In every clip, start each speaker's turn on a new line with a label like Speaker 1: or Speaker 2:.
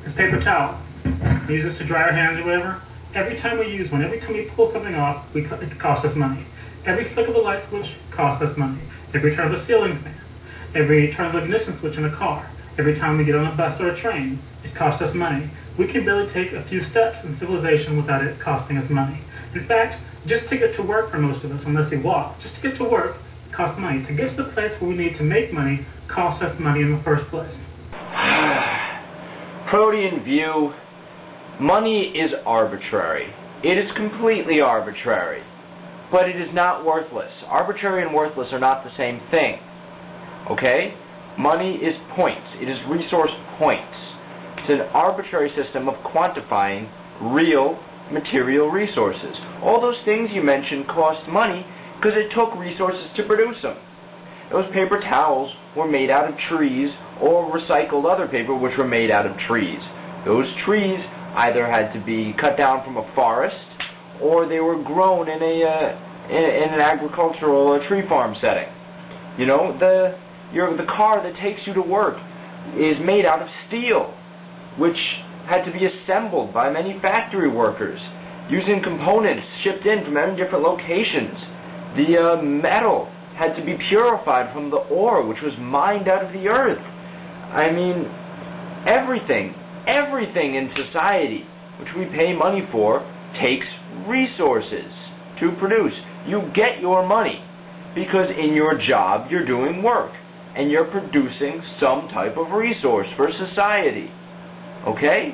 Speaker 1: This paper towel. We use this to dry our hands or whatever. Every time we use one, every time we pull something off, it costs us money. Every flick of a light switch costs us money. Every turn of a ceiling fan. Every turn of an ignition switch in a car. Every time we get on a bus or a train, it costs us money. We can barely take a few steps in civilization without it costing us money. In fact, just to get to work for most of us, unless we walk, just to get to work costs money. To get to the place where we need to make money costs us money in the first place.
Speaker 2: Protean view, money is arbitrary. It is completely arbitrary. But it is not worthless. Arbitrary and worthless are not the same thing. Okay? Money is points. It is resource points. It's an arbitrary system of quantifying real material resources. All those things you mentioned cost money because it took resources to produce them. Those paper towels were made out of trees or recycled other paper which were made out of trees. Those trees either had to be cut down from a forest or they were grown in an agricultural tree farm setting. You know, the car that takes you to work is made out of steel, which had to be assembled by many factory workers using components shipped in from many different locations. The metal had to be purified from the ore, which was mined out of the earth. I mean, everything in society which we pay money for takes resources to produce. You get your money because in your job you're doing work and you're producing some type of resource for society. Okay?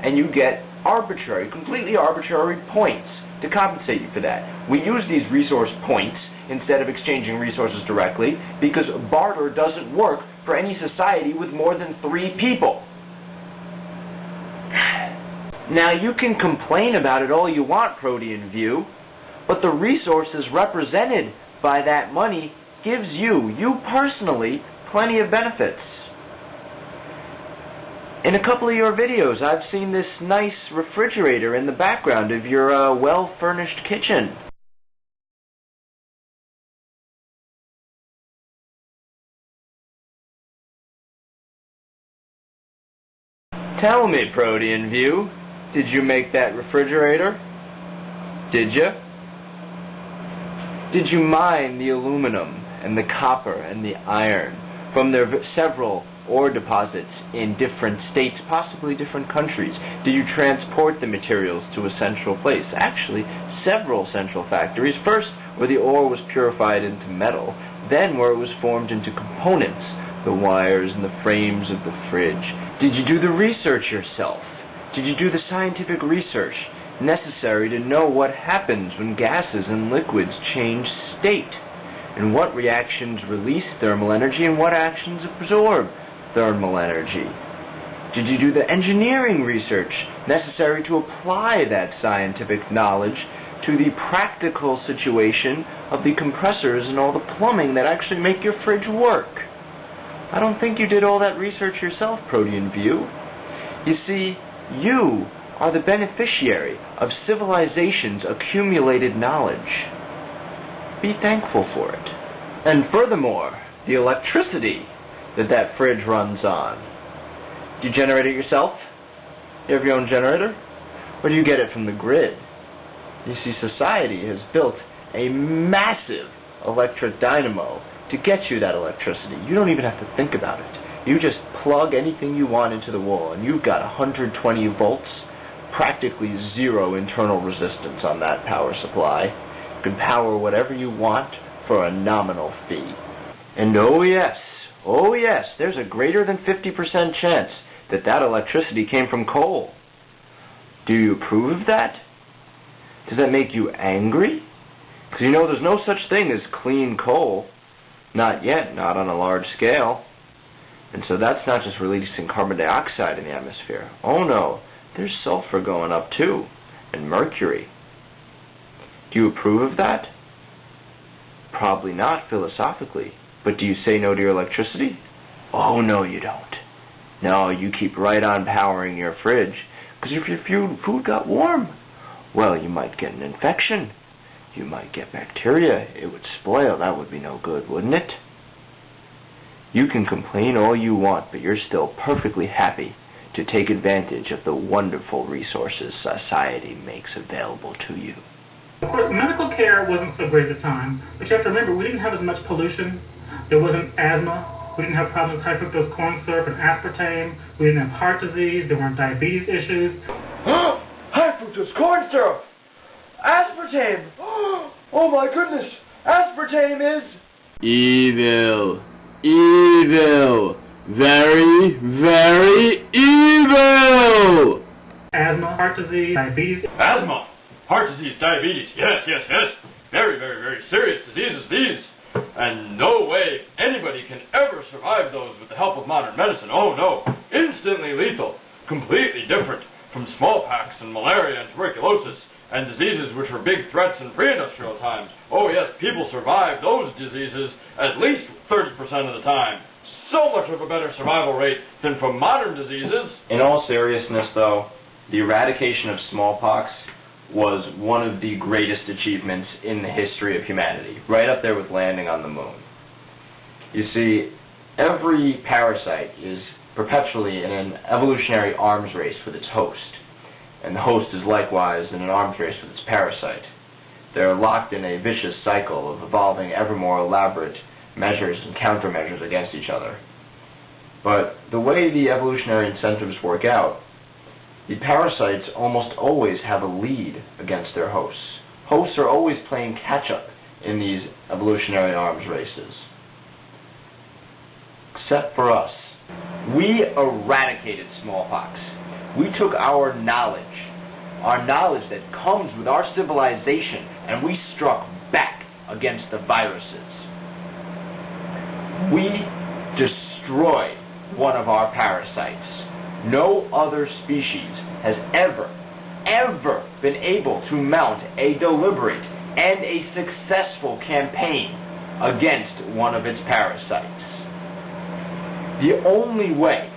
Speaker 2: And you get completely arbitrary points to compensate you for that. We use these resource points instead of exchanging resources directly because barter doesn't work for any society with more than 3 people. Now you can complain about it all you want, Protean view, but the resources represented by that money gives you personally, plenty of benefits. In a couple of your videos, I've seen this nice refrigerator in the background of your well-furnished kitchen. Tell me, Protean view, did you make that refrigerator? Did you? Did you mine the aluminum and the copper and the iron from their several ore deposits in different states, possibly different countries? Did you transport the materials to a central place? Actually, several central factories. First, where the ore was purified into metal, then where it was formed into components, the wires and the frames of the fridge. Did you do the research yourself? Did you do the scientific research necessary to know what happens when gases and liquids change state, and what reactions release thermal energy and what actions absorb thermal energy? Did you do the engineering research necessary to apply that scientific knowledge to the practical situation of the compressors and all the plumbing that actually make your fridge work? I don't think you did all that research yourself, Protean view. You see, you are the beneficiary of civilization's accumulated knowledge. Be thankful for it. And furthermore, the electricity that fridge runs on. Do you generate it yourself? You have your own generator? Or do you get it from the grid? You see, society has built a massive electric dynamo to get you that electricity. You don't even have to think about it. You just plug anything you want into the wall, and you've got 120 volts, practically zero internal resistance on that power supply. You can power whatever you want for a nominal fee. And oh yes, there's a greater than 50% chance that that electricity came from coal. Do you approve of that? Does that make you angry? Because you know there's no such thing as clean coal. Not yet, not on a large scale. And so that's not just releasing carbon dioxide in the atmosphere. Oh no, there's sulfur going up too, and mercury. Do you approve of that? Probably not philosophically, but do you say no to your electricity? Oh no, you don't. No, you keep right on powering your fridge, because if your food got warm, well, you might get an infection. You might get bacteria. It would spoil. That would be no good, wouldn't it? You can complain all you want, but you're still perfectly happy to take advantage of the wonderful resources society makes available to you.
Speaker 1: Of course, medical care wasn't so great at the time, but you have to remember, we didn't have as much pollution, there wasn't asthma, we didn't have problems with high fructose corn syrup and aspartame, we didn't have heart disease, there weren't diabetes issues.
Speaker 2: High fructose corn syrup! Aspartame! Oh my goodness! Aspartame is... evil. Evil. Very, very evil!
Speaker 1: Asthma, heart disease, diabetes.
Speaker 3: Asthma, heart disease, diabetes, yes, yes, yes. Very, very, very serious diseases these. And no way anybody can ever survive those with the help of modern medicine. Oh no, instantly lethal. Completely different from smallpox and malaria and tuberculosis and diseases which were big threats in pre-industrial times. Oh yes, people survived those diseases at least 30% of the time. So much of a better survival rate than from modern diseases.
Speaker 2: In all seriousness, though, the eradication of smallpox was one of the greatest achievements in the history of humanity, right up there with landing on the moon. You see, every parasite is perpetually in an evolutionary arms race with its host, and the host is likewise in an arms race with its parasite. They're locked in a vicious cycle of evolving ever more elaborate measures and countermeasures against each other. But the way the evolutionary incentives work out, the parasites almost always have a lead against their hosts. Hosts are always playing catch-up in these evolutionary arms races. Except for us. We eradicated smallpox. We took our knowledge that comes with our civilization, and we struck back against the viruses. We destroyed one of our parasites. No other species has ever been able to mount a deliberate and a successful campaign against one of its parasites. The only way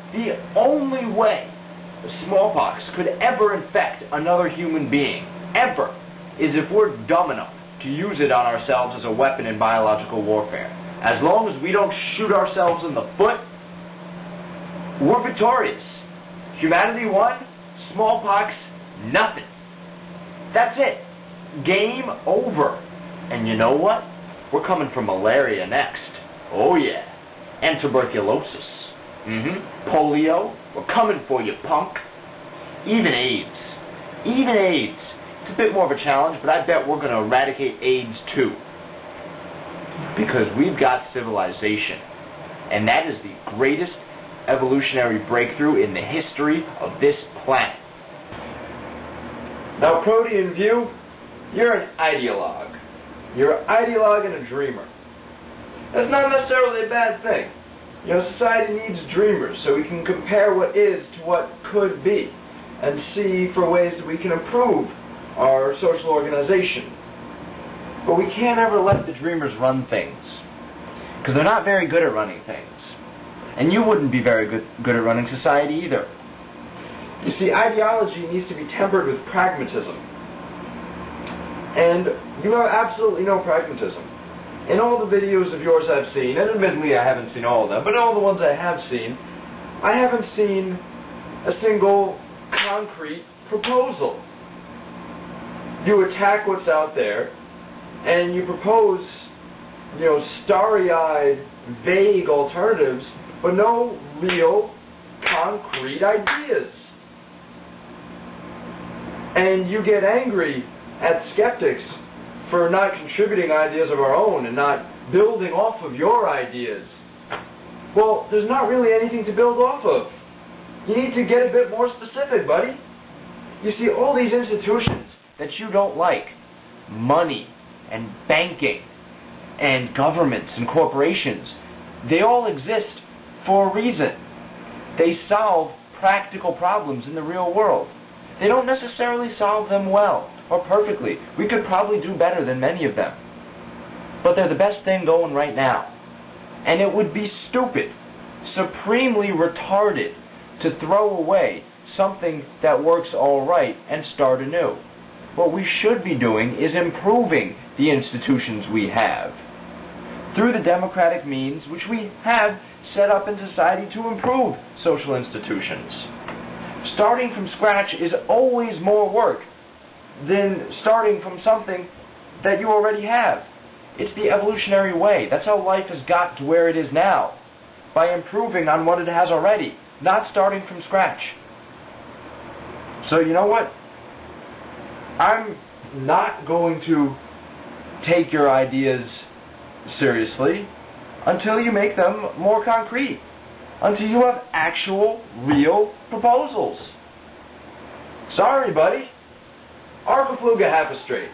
Speaker 2: smallpox could ever infect another human being, ever, is if we're dumb enough to use it on ourselves as a weapon in biological warfare. As long as we don't shoot ourselves in the foot, we're victorious. Humanity won, smallpox, nothing. That's it. Game over. And you know what? We're coming for malaria next. Oh yeah. And tuberculosis. Polio. We're coming for you, punk. Even AIDS. It's a bit more of a challenge, but I bet we're going to eradicate AIDS too. Because we've got civilization. And that is the greatest evolutionary breakthrough in the history of this planet. Now, Protean View, you're an ideologue. You're an ideologue and a dreamer. That's not necessarily a bad thing. You know, society needs dreamers so we can compare what is to what could be and see for ways that we can improve our social organization. But we can't ever let the dreamers run things, because they're not very good at running things. And you wouldn't be very good at running society either. You see, ideology needs to be tempered with pragmatism. And you have absolutely no pragmatism. In all the videos of yours I've seen, and admittedly I haven't seen all of them, but in all the ones I have seen, I haven't seen a single concrete proposal. You attack what's out there, and you propose, you know, starry-eyed, vague alternatives, but no real, concrete ideas. And you get angry at skeptics for not contributing ideas of our own and not building off of your ideas. Well, there's not really anything to build off of. You need to get a bit more specific, buddy. You see, all these institutions that you don't like, money and banking and governments and corporations, they all exist for a reason. They solve practical problems in the real world. They don't necessarily solve them well or perfectly. We could probably do better than many of them. But they're the best thing going right now. And it would be stupid, supremely retarded, to throw away something that works all right and start anew. What we should be doing is improving the institutions we have through the democratic means which we have set up in society to improve social institutions. starting from scratch is always more work than starting from something that you already have. It's the evolutionary way. That's how life has got to where it is now, by improving on what it has already, not starting from scratch. So you know what? I'm not going to take your ideas seriously until you make them more concrete, until you have actual, real proposals. Sorry, buddy. Arfafluga half a straight.